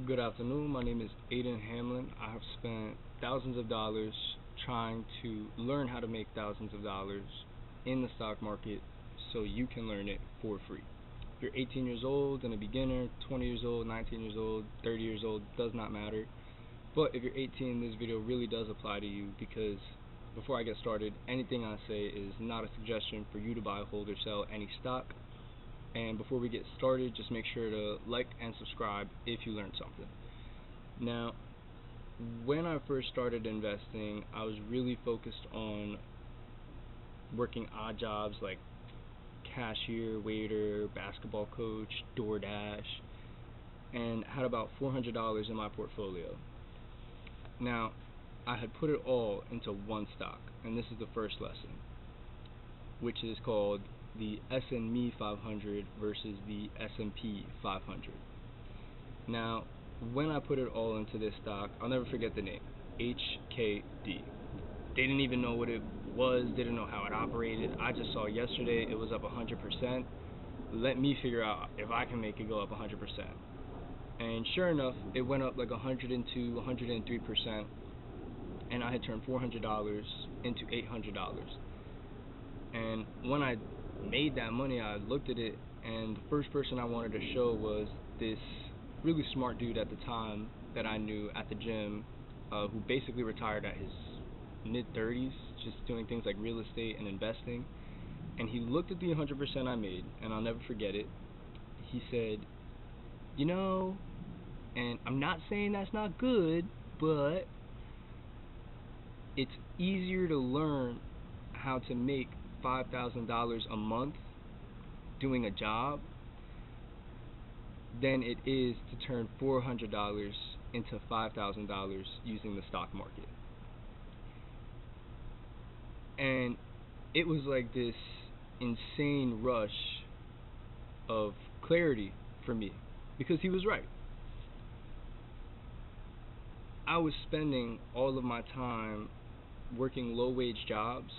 Good afternoon. My name is Aiden Hamlin. I have spent thousands of dollars trying to learn how to make thousands of dollars in the stock market so you can learn it for free. If you're 18 years old and a beginner, 20 years old, 19 years old, 30 years old, does not matter. But if you're 18, this video really does apply to you because before I get started, anything I say is not a suggestion for you to buy, hold, or sell any stock. And before we get started, just make sure to like and subscribe if you learned something. Now, when I first started investing, I was really focused on working odd jobs like cashier, waiter, basketball coach, DoorDash, and had about $400 in my portfolio. Now, I had put it all into one stock, and this is the first lesson, which is called the S&P 500 versus the S&P 500. Now, when I put it all into this stock, I'll never forget the name, HKD. They didn't even know what it was, didn't know how it operated. I just saw yesterday it was up 100%. Let me figure out if I can make it go up 100%. And sure enough, it went up like 102, 103%, and I had turned $400 into $800. And when I made that money, I looked at it, and the first person I wanted to show was this really smart dude at the time that I knew at the gym, who basically retired at his mid-30s, just doing things like real estate and investing. And he looked at the 100% I made, and I'll never forget it. He said, you know, and I'm not saying that's not good, but it's easier to learn how to make $5,000 a month doing a job than it is to turn $400 into $5,000 using the stock market. And it was like this insane rush of clarity for me because he was right. I was spending all of my time working low-wage jobs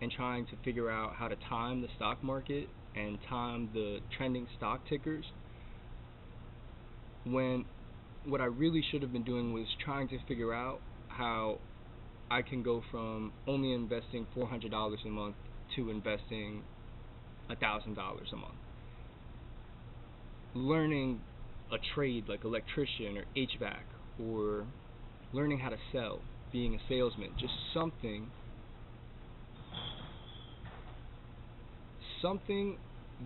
and trying to figure out how to time the stock market and time the trending stock tickers, when what I really should have been doing was trying to figure out how I can go from only investing $400 a month to investing $1,000 a month. Learning a trade like electrician or HVAC, or learning how to sell, being a salesman, just something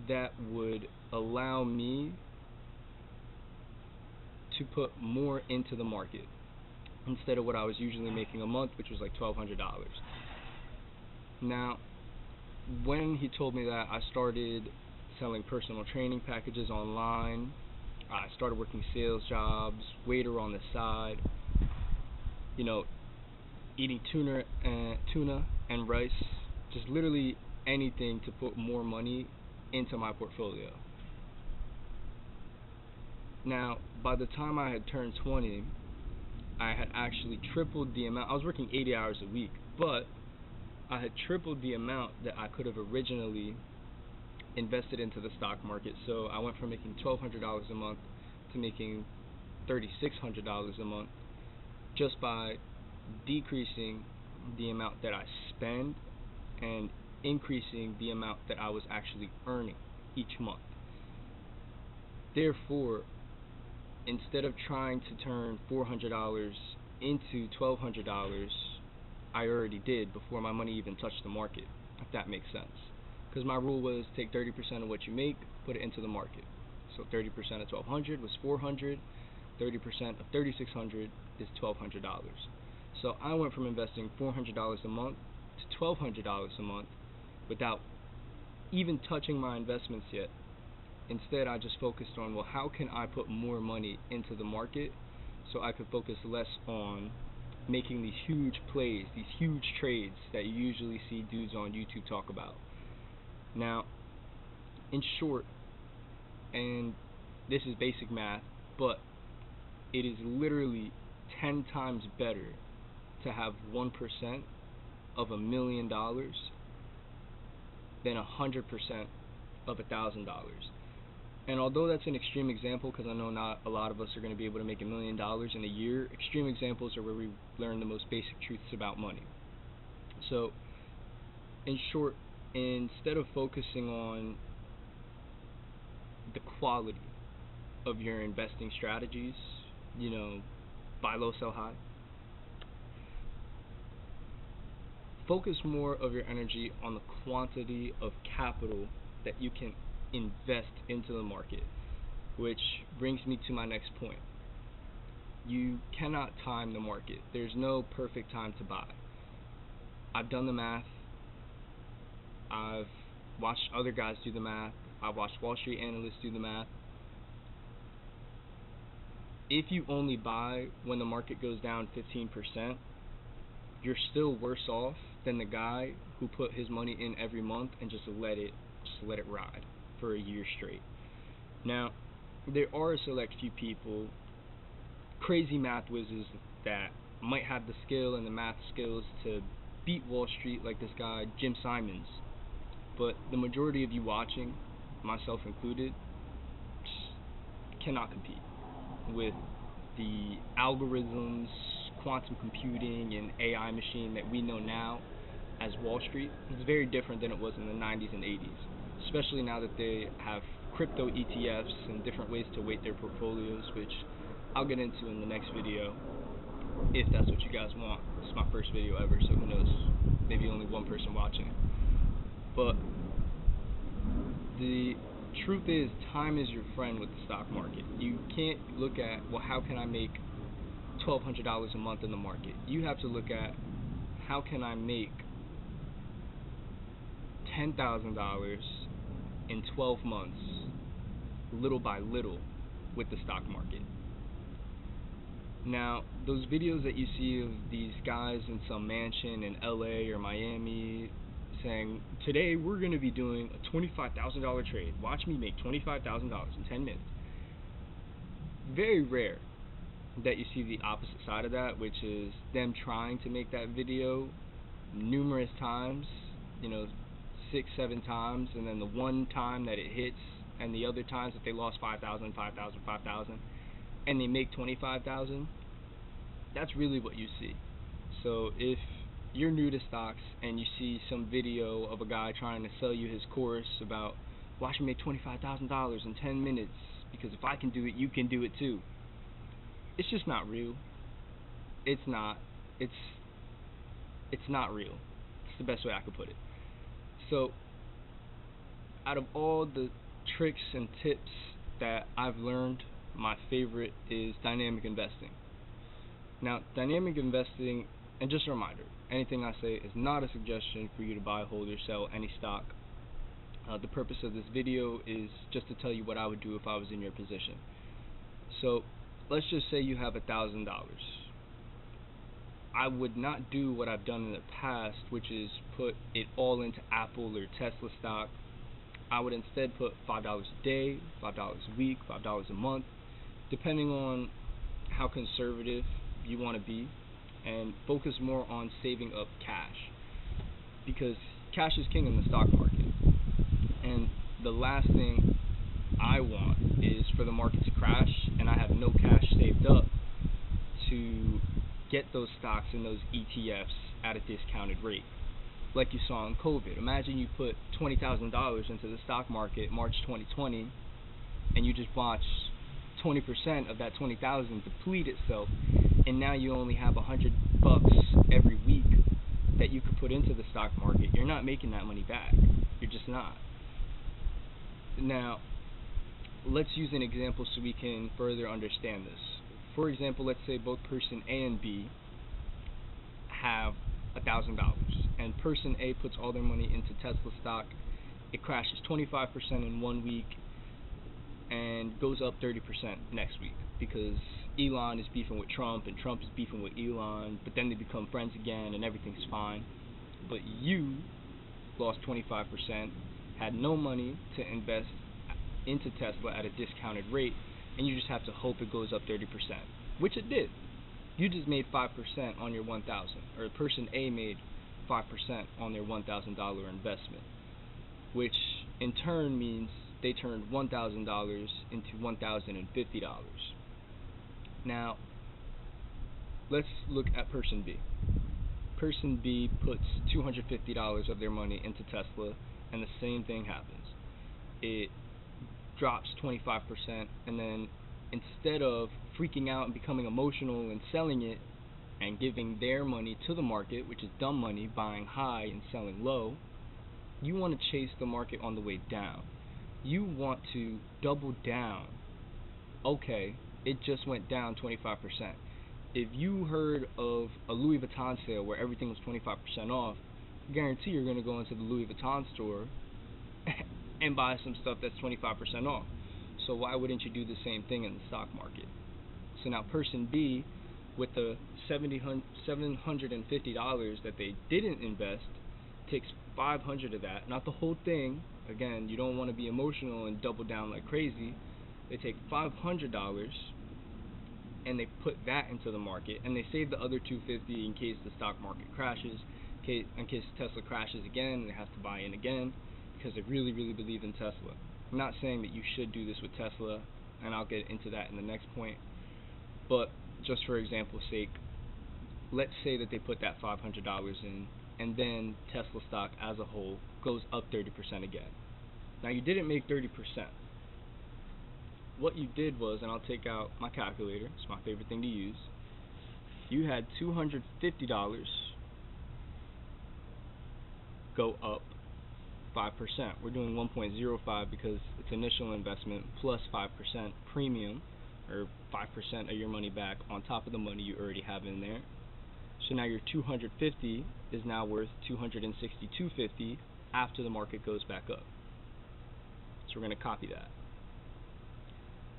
that would allow me to put more into the market instead of what I was usually making a month, which was like $1,200. Now, when he told me that, I started selling personal training packages online. I started working sales jobs, waiter on the side, eating tuna and rice, just literally anything to put more money into my portfolio. Now, by the time I had turned 20, I had actually tripled the amount. I was working 80 hours a week, but I had tripled the amount that I could have originally invested into the stock market. So I went from making $1,200 a month to making $3,600 a month just by decreasing the amount that I spend and increasing the amount that I was actually earning each month. Therefore, instead of trying to turn $400 into $1,200, I already did before my money even touched the market, if that makes sense. Because my rule was take 30% of what you make, put it into the market. So 30% of $1,200 was $400, 30% of $3,600 is $1,200. So I went from investing $400 a month to $1,200 a month without even touching my investments yet. Instead, I just focused on, well, how can I put more money into the market so I could focus less on making these huge plays, these huge trades that you usually see dudes on YouTube talk about. Now, in short, and this is basic math, but it is literally 10 times better to have 1% of $1 million than 100% of $1,000. And although that's an extreme example, because I know not a lot of us are going to be able to make $1 million in a year, extreme examples are where we learn the most basic truths about money. So, in short, instead of focusing on the quality of your investing strategies, buy low, sell high, focus more of your energy on the quantity of capital that you can invest into the market, which brings me to my next point. You cannot time the market. There's no perfect time to buy. I've done the math. I've watched other guys do the math. I've watched Wall Street analysts do the math. If you only buy when the market goes down 15%, you're still worse off than the guy who put his money in every month and just let it ride for a year straight. Now, there are a select few people, crazy math whizzes, that might have the skill and the math skills to beat Wall Street, like this guy Jim Simons. But the majority of you watching, myself included, just cannot compete with the algorithms, quantum computing, and AI machine that we know now as Wall Street. It's very different than it was in the 90s and 80s, especially now that they have crypto ETFs and different ways to weight their portfolios, which I'll get into in the next video, if that's what you guys want. It's my first video ever, so who knows, maybe only one person watching. But the truth is, time is your friend with the stock market. You can't look at, well, how can I make $1,200 a month in the market? You have to look at, how can I make $10,000 in 12 months, little by little, with the stock market. Now, those videos that you see of these guys in some mansion in LA or Miami saying, today we're going to be doing a $25,000 trade. Watch me make $25,000 in 10 minutes. Very rare that you see the opposite side of that, which is them trying to make that video numerous times, 6, 7 times, and then the one time that it hits, and the other times that they lost 5,000, 5,000, 5,000, and they make 25,000. That's really what you see. So if you're new to stocks and you see some video of a guy trying to sell you his course about, watch me make $25,000 in 10 minutes, because if I can do it, you can do it too. It's just not real. It's not. It's not real. It's the best way I could put it. So, out of all the tricks and tips that I've learned, my favorite is dynamic investing. Now, dynamic investing, and just a reminder, anything I say is not a suggestion for you to buy, hold, or sell any stock. The purpose of this video is just to tell you what I would do if I was in your position. So, let's just say you have $1,000. I would not do what I've done in the past, which is put it all into Apple or Tesla stock. I would instead put $5 a day, $5 a week, $5 a month, depending on how conservative you want to be, and focus more on saving up cash, because cash is king in the stock market. And the last thing I want is for the market to crash and I have no cash saved up to get those stocks and those ETFs at a discounted rate, like you saw in COVID. Imagine you put $20,000 into the stock market March 2020, and you just watched 20% of that 20,000 deplete itself, and now you only have $100 every week that you could put into the stock market. You're not making that money back. You're just not. Now, let's use an example so we can further understand this. For example, let's say both person A and B have $1,000, and person A puts all their money into Tesla stock. It crashes 25% in 1 week and goes up 30% next week, because Elon is beefing with Trump and Trump is beefing with Elon, but then they become friends again and everything's fine. But you lost 25%, had no money to invest into Tesla at a discounted rate, and you just have to hope it goes up 30%, which it did. You just made 5% on your $1,000, or person A made 5% on their $1,000 investment, which in turn means they turned $1,000 into $1,050. Now, let's look at person B. Person B puts $250 of their money into Tesla, and the same thing happens. It drops 25%, and then instead of freaking out and becoming emotional and selling it and giving their money to the market, which is dumb money, buying high and selling low, you want to chase the market on the way down. You want to double down. Okay, it just went down 25%. If you heard of a Louis Vuitton sale where everything was 25% off, I guarantee you're going to go into the Louis Vuitton store and buy some stuff that's 25% off. So why wouldn't you do the same thing in the stock market? So now person B, with the $750 that they didn't invest, takes $500 of that, not the whole thing. Again, you don't want to be emotional and double down like crazy. They take $500 and they put that into the market, and they save the other $250 in case the stock market crashes, in case Tesla crashes again and they have to buy in again, because they really, really believe in Tesla. I'm not saying that you should do this with Tesla, and I'll get into that in the next point, but just for example's sake, let's say that they put that $500 in, and then Tesla stock as a whole goes up 30% again. Now, you didn't make 30%. What you did was, and I'll take out my calculator, it's my favorite thing to use, you had $250 go up 5%. We're doing 1.05 because it's initial investment plus 5% premium, or 5% of your money back on top of the money you already have in there. So now your 250 is now worth 262.50 after the market goes back up. So we're going to copy that.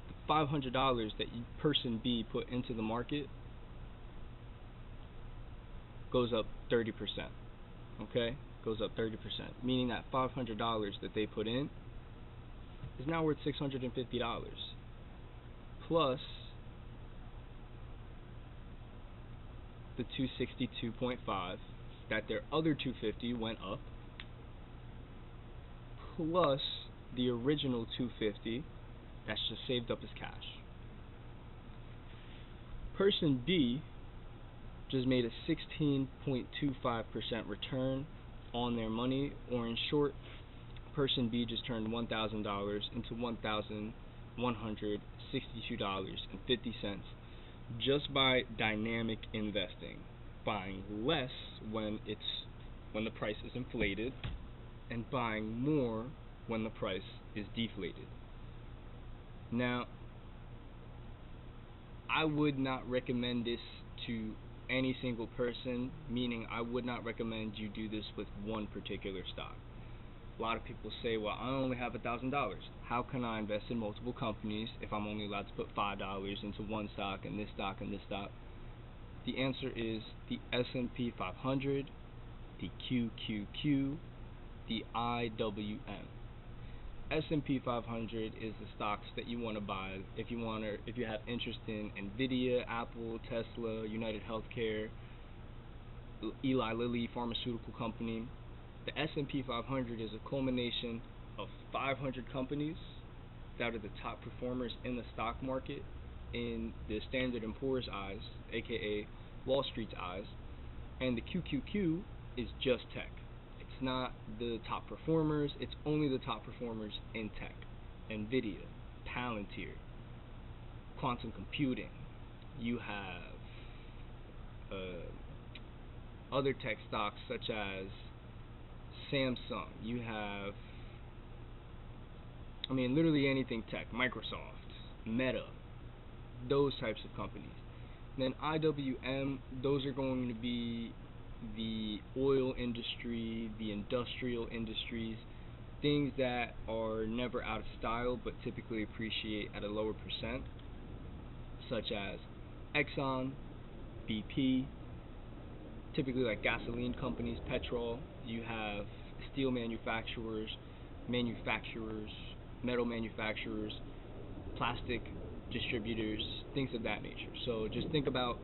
The $500 that person B put into the market goes up 30%. Okay? Goes up 30%, meaning that $500 that they put in is now worth $650 plus the 262.5 that their other 250 went up, plus the original 250 that's just saved up as cash. Person B just made a 16.25% return on their money, or in short, person B just turned $1,000 into $1,162.50 just by dynamic investing, buying less when the price is inflated and buying more when the price is deflated. Now, I would not recommend this to any single person, meaning I would not recommend you do this with one particular stock. A lot of people say, well, I only have $1,000. How can I invest in multiple companies if I'm only allowed to put $5 into one stock and this stock and this stock? The answer is the S&P 500, the QQQ, the IWM. S&P 500 is the stocks that you want to buy if you have interest in Nvidia, Apple, Tesla, United Healthcare, Eli Lilly Pharmaceutical Company. The S&P 500 is a culmination of 500 companies that are the top performers in the stock market in the Standard & Poor's eyes, aka Wall Street's eyes, and the QQQ is just tech. It's not the top performers, it's only the top performers in tech. Nvidia, Palantir, quantum computing. You have other tech stocks such as Samsung. You have, literally anything tech. Microsoft, Meta, those types of companies. Then IWM, those are going to be the oil industry, the industrial industries, things that are never out of style but typically appreciate at a lower percent, such as Exxon, BP, typically like gasoline companies, petrol. You have steel manufacturers, metal manufacturers, plastic distributors, things of that nature. So just think about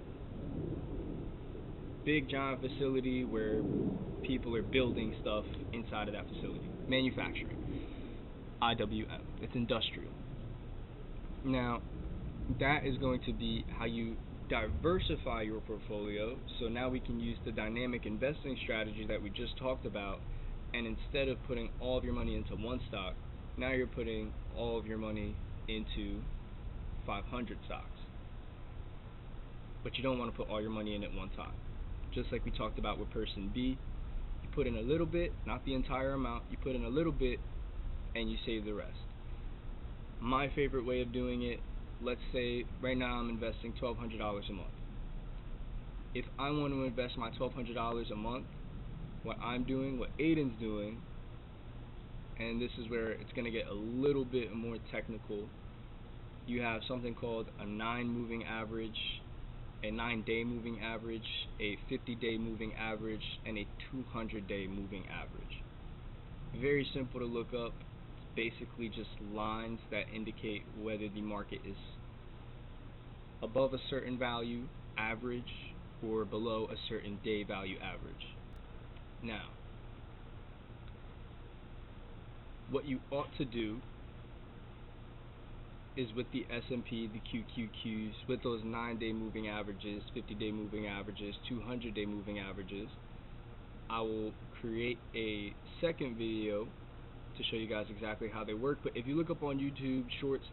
big giant facility where people are building stuff inside of that facility. Manufacturing. IWM. It's industrial. Now, that is going to be how you diversify your portfolio. So now we can use the dynamic investing strategy that we just talked about, and instead of putting all of your money into one stock, now you're putting all of your money into 500 stocks. But you don't want to put all your money in at one time. Just like we talked about with person B, you put in a little bit, not the entire amount, you put in a little bit and you save the rest. My favorite way of doing it, let's say right now I'm investing $1,200 a month. If I want to invest my $1,200 a month, what I'm doing, what Aiden's doing, and this is where it's going to get a little bit more technical, you have something called a 9 moving average, a 9-day moving average, a 50-day moving average, and a 200-day moving average. Very simple to look up. It's basically just lines that indicate whether the market is above a certain value average or below a certain day value average. Now, what you ought to do is with the S&P, the QQQs, with those 9-day moving averages, 50-day moving averages, 200-day moving averages, I will create a second video to show you guys exactly how they work. But if you look up on YouTube Shorts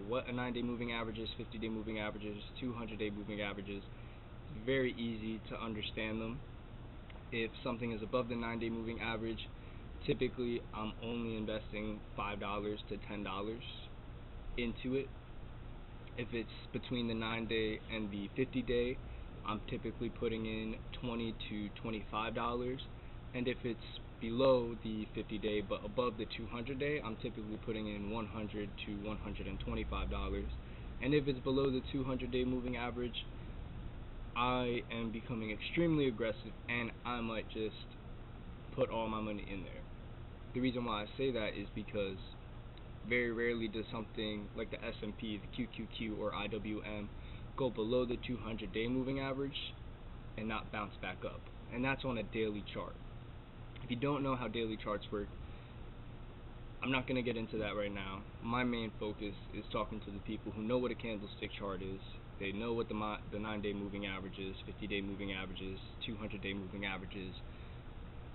what a 9-day moving average is, 50-day moving averages, 200-day moving averages, it's very easy to understand them. If something is above the 9-day moving average, typically I'm only investing $5 to $10 into it. If it's between the 9-day and the 50-day, I'm typically putting in $20 to $25, and if it's below the 50-day but above the 200-day, I'm typically putting in $100 to $125, and if it's below the 200-day moving average, I am becoming extremely aggressive and I might just put all my money in there. The reason why I say that is because very rarely does something like the S&P, the QQQ, or IWM go below the 200-day moving average and not bounce back up. And that's on a daily chart. If you don't know how daily charts work, I'm not going to get into that right now. My main focus is talking to the people who know what a candlestick chart is. They know what the 9-day moving averages, 50-day moving averages, 200-day moving averages,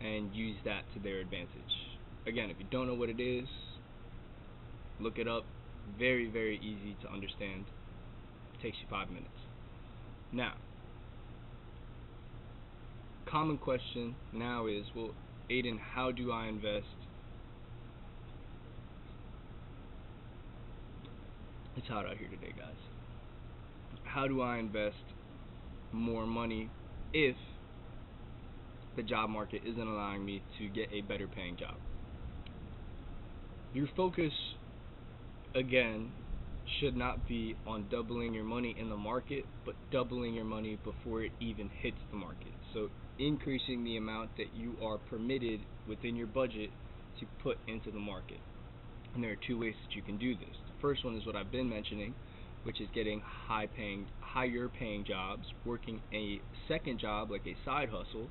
and use that to their advantage. Again, if you don't know what it is, look it up. Very, very easy to understand. It takes you 5 minutes. Now, common question now is, well, Aiden, how do I invest? It's hot out here today, guys. How do I invest more money if the job market isn't allowing me to get a better paying job? Your focus, again, should not be on doubling your money in the market, but doubling your money before it even hits the market. So increasing the amount that you are permitted within your budget to put into the market. And there are two ways that you can do this. The first one is what I've been mentioning, which is getting higher paying jobs, working a second job like a side hustle,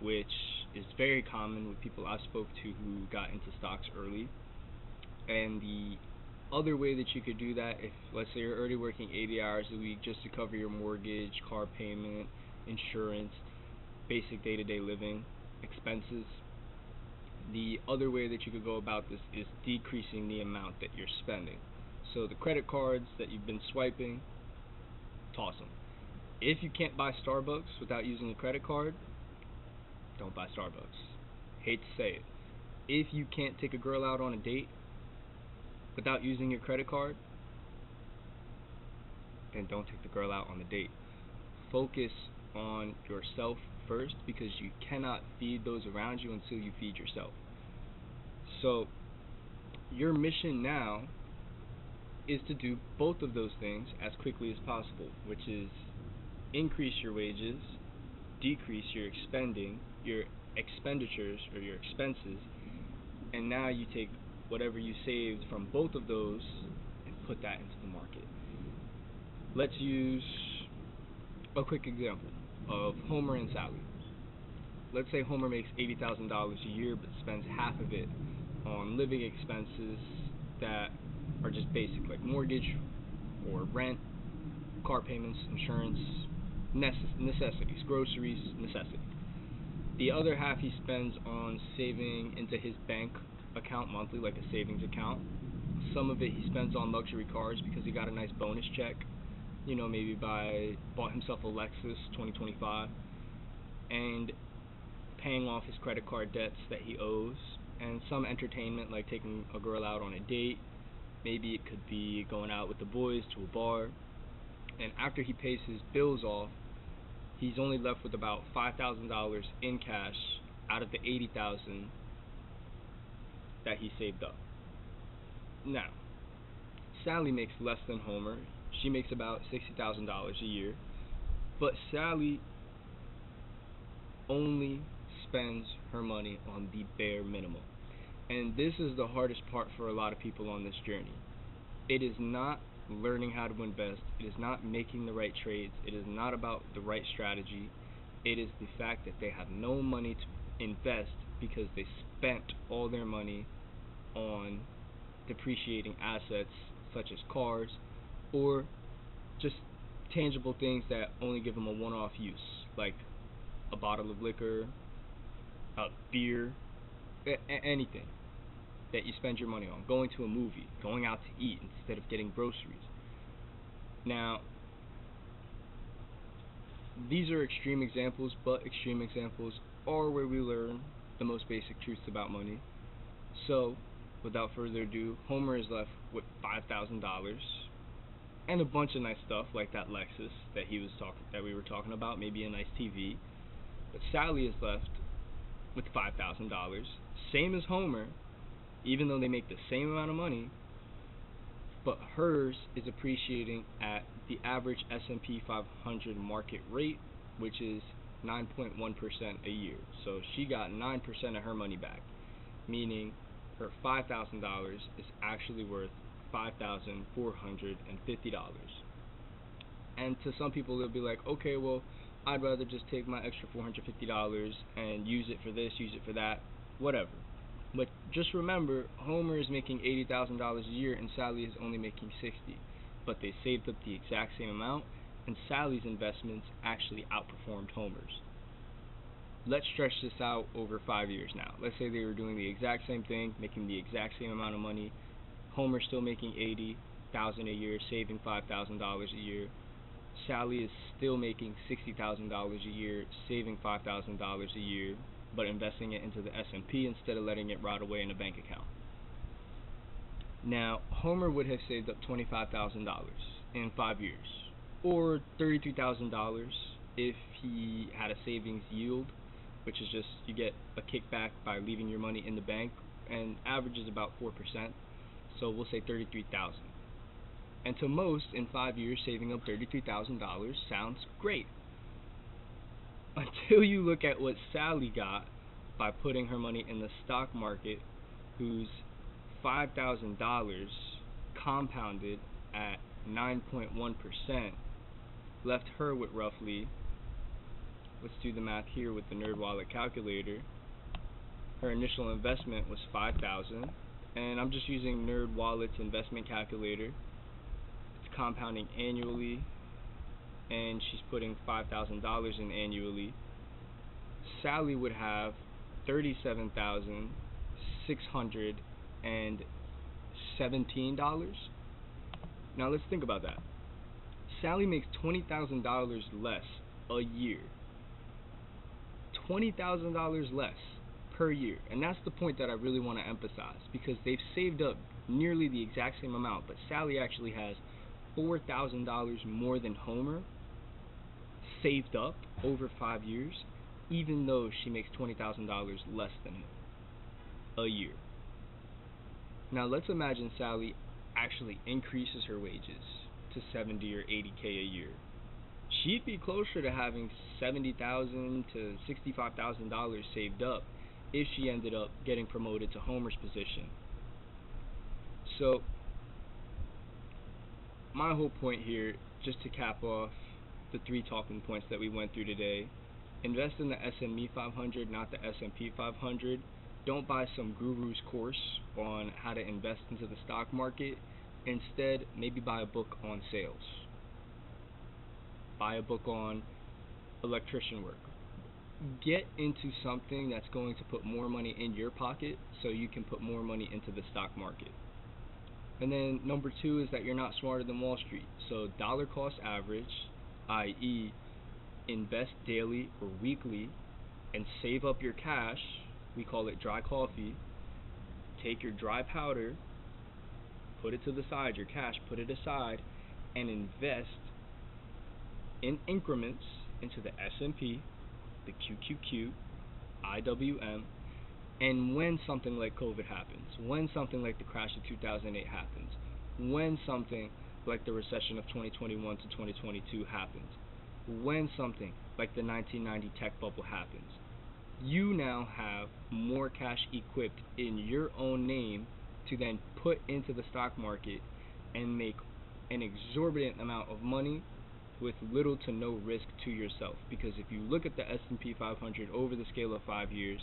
which is very common with people I spoke to who got into stocks early. And the other way that you could do that, if let's say you're already working 80 hours a week just to cover your mortgage, car payment, insurance, basic day-to-day living expenses, the other way that you could go about this is decreasing the amount that you're spending. So the credit cards that you've been swiping, toss them. If you can't buy Starbucks without using a credit card, don't buy Starbucks. Hate to say it. If you can't take a girl out on a date without using your credit card, then don't take the girl out on the date. Focus on yourself first, because you cannot feed those around you until you feed yourself. So your mission now is to do both of those things as quickly as possible, which is increase your wages, decrease your expenditures or your expenses, and now you take whatever you saved from both of those and put that into the market. Let's use a quick example of Homer and Sally. Let's say Homer makes $80,000 a year but spends half of it on living expenses that are just basic, like mortgage or rent, car payments, insurance, necessities, groceries, necessities. The other half he spends on saving into his bank account monthly, like a savings account. Some of it he spends on luxury cars because he got a nice bonus check. Maybe bought himself a Lexus 2025, and paying off his credit card debts that he owes, and some entertainment like taking a girl out on a date. Maybe it could be going out with the boys to a bar. And after he pays his bills off, he's only left with about $5,000 in cash out of the $80,000 that he saved up. Now, Sally makes less than Homer. She makes about $60,000 a year, but Sally only spends her money on the bare minimum. And this is the hardest part for a lot of people on this journey. It is not learning how to invest. It is not making the right trades. It is not about the right strategy. It is the fact that they have no money to invest because they spent all their money on depreciating assets such as cars or just tangible things that only give them a one-off use, like a bottle of liquor, a beer, anything that you spend your money on, going to a movie, going out to eat instead of getting groceries. Now, these are extreme examples, but extreme examples are where we learn the most basic truths about money. So, without further ado, Homer is left with $5,000 and a bunch of nice stuff like that Lexus that we were talking about, maybe a nice TV. But Sally is left with $5,000, same as Homer, even though they make the same amount of money, but hers is appreciating at the average S&P 500 market rate, which is 9.1% a year. So she got 9% of her money back, meaning her $5,000 is actually worth $5,450. And to some people they'll be like, okay, well, I'd rather just take my extra $450 and use it for this, use it for that, whatever. But just remember, Homer is making $80,000 a year and Sally is only making $60,000. But they saved up the exact same amount, and Sally's investments actually outperformed Homer's. Let's stretch this out over 5 years now. Let's say they were doing the exact same thing, making the exact same amount of money. Homer's still making $80,000 a year, saving $5,000 a year. Sally is still making $60,000 a year, saving $5,000 a year, but investing it into the S&P instead of letting it rot away in a bank account. Now, Homer would have saved up $25,000 in 5 years, or $33,000 if he had a savings yield, which is just you get a kickback by leaving your money in the bank, and averages about 4%, so we'll say $33,000. And to most, in 5 years, saving up $33,000 sounds great. Until you look at what Sally got by putting her money in the stock market, whose $5,000 compounded at 9.1% left her with roughly, let's do the math here with the NerdWallet calculator. Her initial investment was $5,000, and I'm just using NerdWallet's investment calculator. It's compounding annually, and she's putting $5,000 in annually. Sally would have $37,617. Now let's think about that. Sally makes $20,000 less a year. $20,000 less per year. And that's the point that I really want to emphasize, because they've saved up nearly the exact same amount, but Sally actually has $4,000 more than Homer saved up over 5 years, even though she makes $20,000 less than him a year. Now let's imagine Sally actually increases her wages to $70,000 or $80,000 a year. She'd be closer to having $70,000 to $65,000 saved up if she ended up getting promoted to Homer's position. So my whole point here, just to cap off the 3 talking points that we went through today: invest in the S&P 500, not the S&P 500. don't buy some guru's course on how to invest into the stock market. Instead, maybe buy a book on sales. Buy a book on electrician work. Get into something that's going to put more money in your pocket so you can put more money into the stock market. And then number 2 is that you're not smarter than Wall Street. So dollar cost average, i.e. invest daily or weekly and save up your cash. We call it dry coffee. Take your dry powder, put it to the side, your cash, put it aside, and invest in increments into the S&P, the QQQ, IWM, and when something like COVID happens, when something like the crash of 2008 happens, when something like the recession of 2021 to 2022 happens, when something like the 1990 tech bubble happens, you now have more cash equipped in your own name to then put into the stock market and make an exorbitant amount of money with little to no risk to yourself. Because if you look at the S&P 500 over the scale of 5 years,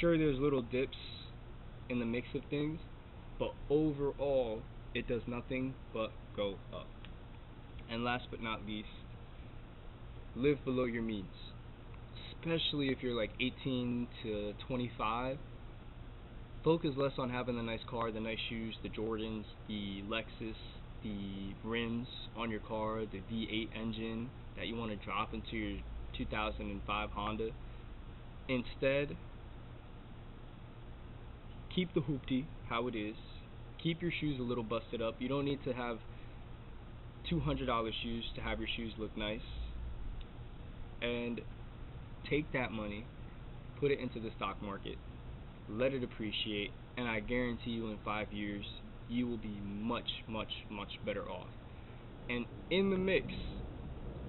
sure, there's little dips in the mix of things, but overall it does nothing but go up. And last but not least, live below your means. Especially if you're like 18 to 25, focus less on having the nice car, the nice shoes, the Jordans, the Lexus, the rims on your car, the V8 engine that you want to drop into your 2005 Honda. Instead, keep the hoopty how it is. Keep your shoes a little busted up. You don't need to have $200 shoes to have your shoes look nice. And take that money, put it into the stock market, let it appreciate, and I guarantee you in 5 years you will be much, much, much better off. And in the mix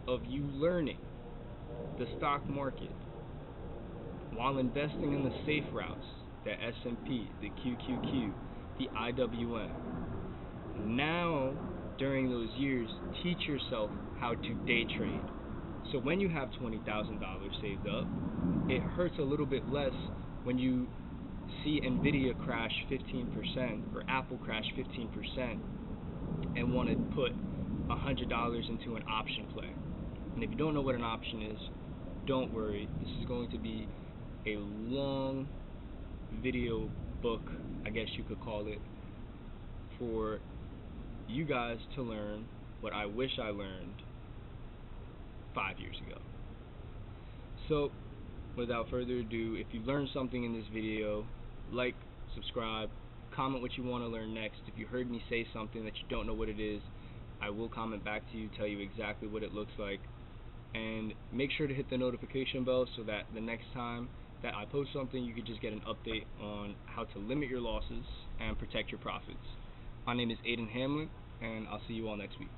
of you learning the stock market while investing in the safe routes, the S&P, the QQQ, the IWM, now during those years teach yourself how to day trade. So when you have $20,000 saved up, it hurts a little bit less when you see Nvidia crash 15% or Apple crash 15% and want to put $100 into an option play. And if you don't know what an option is, don't worry. This is going to be a long video book, I guess you could call it, for you guys to learn what I wish I learned 5 years ago. So, without further ado, if you learned something in this video, like, subscribe, comment what you want to learn next. If you heard me say something that you don't know what it is, I will comment back to you, tell you exactly what it looks like. And make sure to hit the notification bell so that the next time that I post something, you could just get an update on how to limit your losses and protect your profits. My name is Aiden Hamlin, and I'll see you all next week.